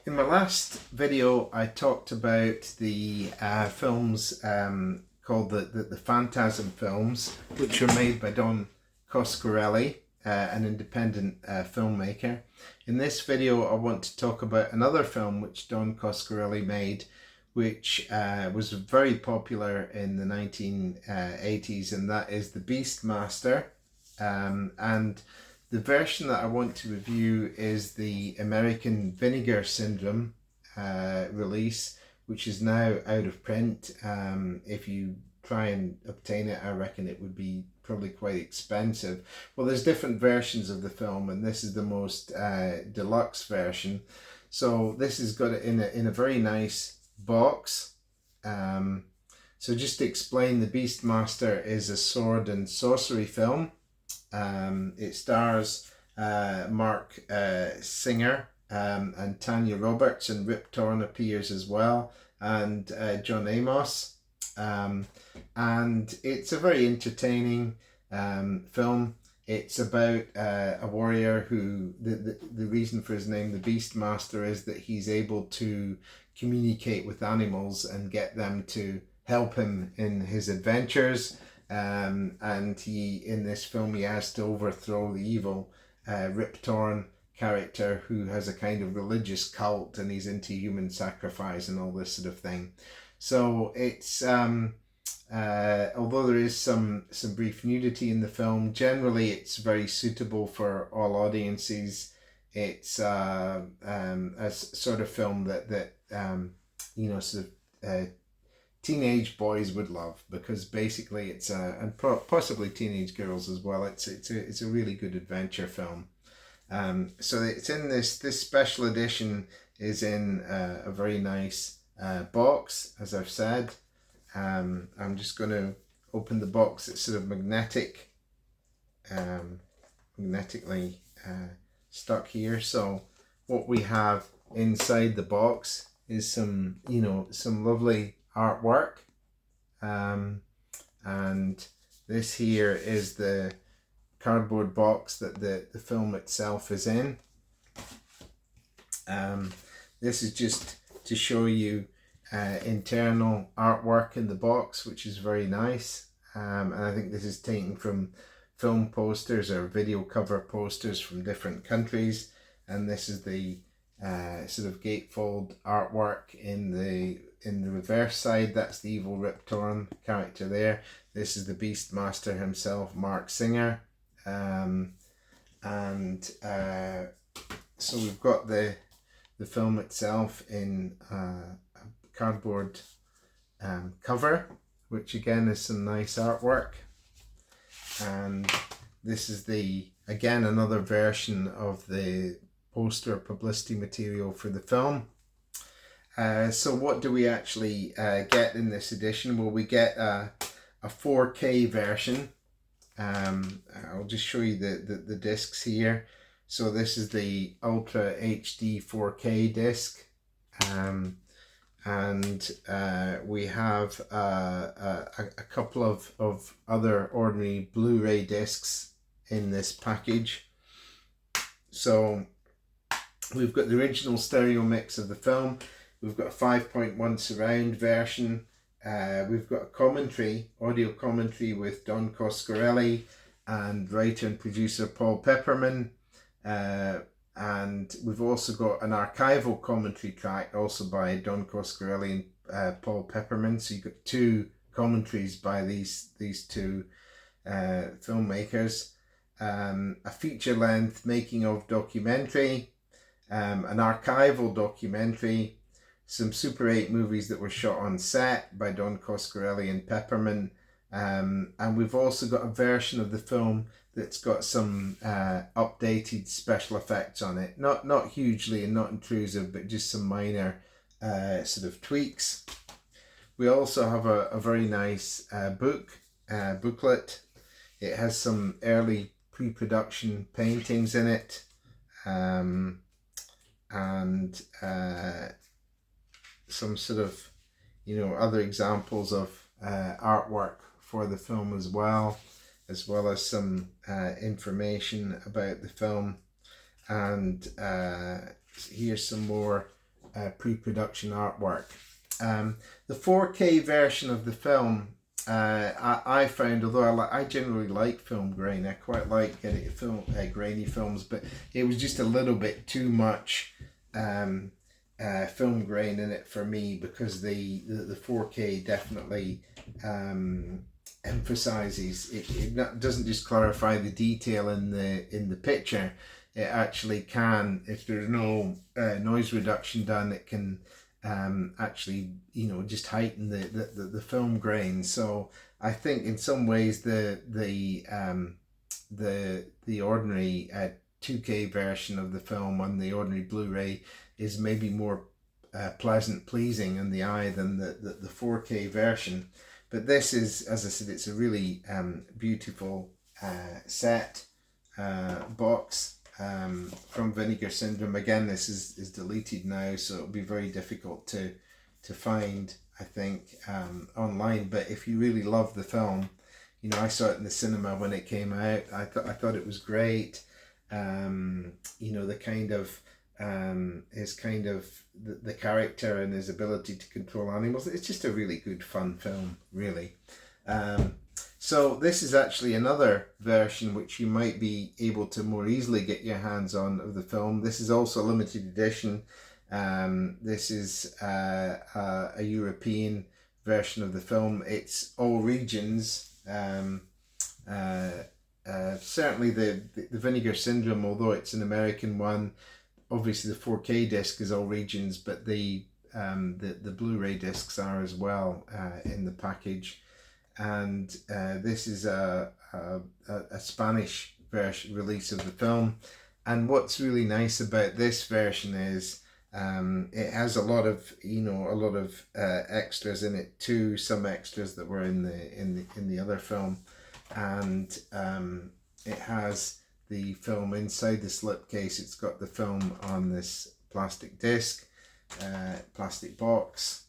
In my last video, I talked about the films called the Phantasm films, which were made by Don Coscarelli, an independent filmmaker. In this video, I want to talk about another film which Don Coscarelli made, which was very popular in the 1980s, and that is The Beastmaster. And the version that I want to review is the American Vinegar Syndrome release, which is now out of print. If you try and obtain it, I reckon it would be probably quite expensive. Well, there's different versions of the film, and this is the most deluxe version. So this has got it in a very nice box. So just to explain, The Beastmaster is a sword and sorcery film. It stars Mark Singer and Tanya Roberts, and Rip Torn appears as well, and John Amos. And it's a very entertaining film. It's about a warrior who, the reason for his name, the Beastmaster, is that he's able to communicate with animals and get them to help him in his adventures. And in this film, he has to overthrow the evil Rip Torn character, who has a kind of religious cult, and he's into human sacrifice and all this sort of thing. So it's although there is some brief nudity in the film, generally it's very suitable for all audiences. It's a sort of film that teenage boys would love, because basically it's and possibly teenage girls as well. It's a really good adventure film. So it's in this special edition is in a very nice box, as I've said. I'm just going to open the box. It's sort of magnetically stuck here. So what we have inside the box is some lovely artwork, and this here is the cardboard box that the film itself is in. This is just to show you internal artwork in the box, which is very nice, and I think this is taken from film posters or video cover posters from different countries. And this is the sort of gatefold artwork in the reverse side. That's the evil Rip Torn character there. This is the Beastmaster himself, Mark Singer. So we've got the film itself in a cardboard cover, which again is some nice artwork. And this is again another version of the poster publicity material for the film. So what do we actually get in this edition? Well, we get a 4K version. I'll just show you the discs here. So this is the Ultra HD 4K disc, and we have a couple of other ordinary Blu-ray discs in this package. So we've got the original stereo mix of the film. We've got a 5.1 surround version. We've got a audio commentary with Don Coscarelli and writer and producer Paul Pepperman. And we've also got an archival commentary track also by Don Coscarelli and Paul Pepperman. So you've got two commentaries by these two filmmakers. A feature-length making of documentary, an archival documentary, some Super 8 movies that were shot on set by Don Coscarelli and Pepperman, and we've also got a version of the film that's got some updated special effects on it. Not hugely and not intrusive, but just some minor sort of tweaks. We also have a very nice booklet. It has some early pre-production paintings in it, and some sort of other examples of artwork for the film as well as some information about the film. And here's some more pre-production artwork. The 4K version of the film, I found, although I generally like film grain, I quite like grainy films, but it was just a little bit too much film grain in it for me, because the 4K definitely emphasizes it. It doesn't just clarify the detail in the picture. It actually can, if there's no noise reduction done, it can actually, just heighten the film grain. So I think in some ways the ordinary 2K version of the film on the ordinary Blu-ray is maybe more pleasing in the eye than the 4K version. But this is, as I said, it's a really beautiful set box from Vinegar Syndrome. Again, this is deleted now, so it'll be very difficult to find, I think, online. But if you really love the film, I saw it in the cinema when it came out. I thought it was great. The kind of the character and his ability to control animals. It's just a really good fun film, really. So this is actually another version which you might be able to more easily get your hands on of the film. This is also a limited edition. This is a European version of the film. It's all regions. Certainly the Vinegar Syndrome, although it's an American one, obviously the 4K disc is all regions, but the Blu-ray discs are as well in the package. And this is a Spanish version release of the film. And what's really nice about this version is it has a lot of extras in it too. Some extras that were in the other film, and it has the film inside the slipcase. It's got the film on this plastic disc, plastic box.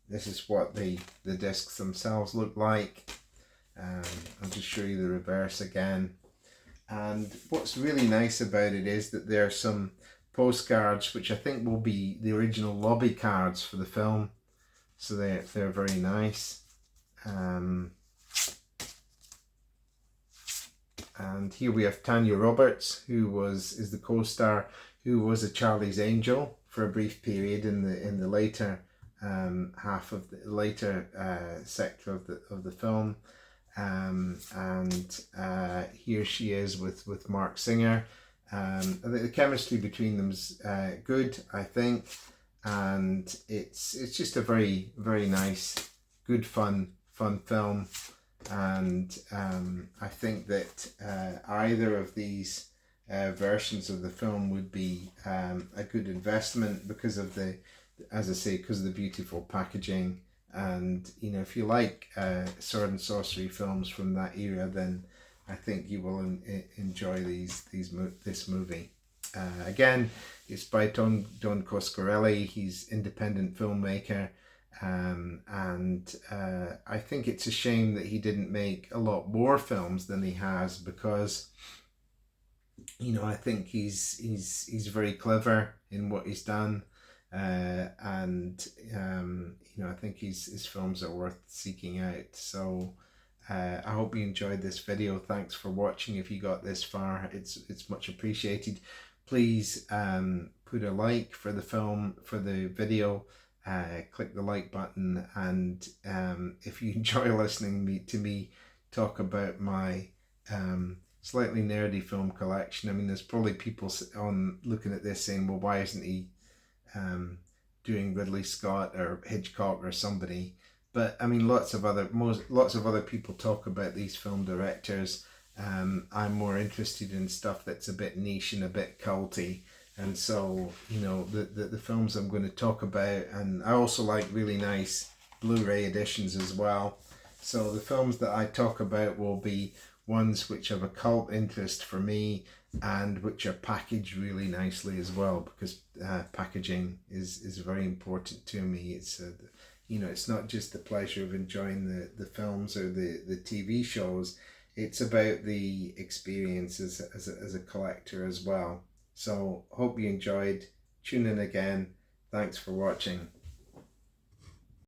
This is what the discs themselves look like. I'll just show you the reverse again. And what's really nice about it is that there are some postcards which I think will be the original lobby cards for the film. So they're very nice. And here we have Tanya Roberts, who is the co-star, who was a Charlie's Angel for a brief period in the later half of the later sector of the film. And here she is with Mark Singer. I think the chemistry between them's good, I think, and it's just a very, very nice, good fun film. And I think that either of these versions of the film would be a good investment because of as I say, because of the beautiful packaging. And if you like sword and sorcery films from that era, then I think you will enjoy this movie. Again, it's by Don Coscarelli. He's independent filmmaker, and I think it's a shame that he didn't make a lot more films than he has, because I think he's very clever in what he's done. And I think his films are worth seeking out. So I hope you enjoyed this video. Thanks for watching. If you got this far, it's much appreciated. Please put a like for the video. Click the like button, and if you enjoy listening to me talk about my slightly nerdy film collection. I mean, there's probably people looking at this saying, well, why isn't he doing Ridley Scott or Hitchcock or somebody? But I mean, lots of other people talk about these film directors. I'm more interested in stuff that's a bit niche and a bit culty, and so the films I'm going to talk about. And I also like really nice Blu-ray editions as well. So the films that I talk about will be ones which have a cult interest for me, and which are packaged really nicely as well, because packaging is very important to me. It's it's not just the pleasure of enjoying the films or the TV shows. It's about the experience as a collector as well. So hope you enjoyed. Tune in again. Thanks for watching.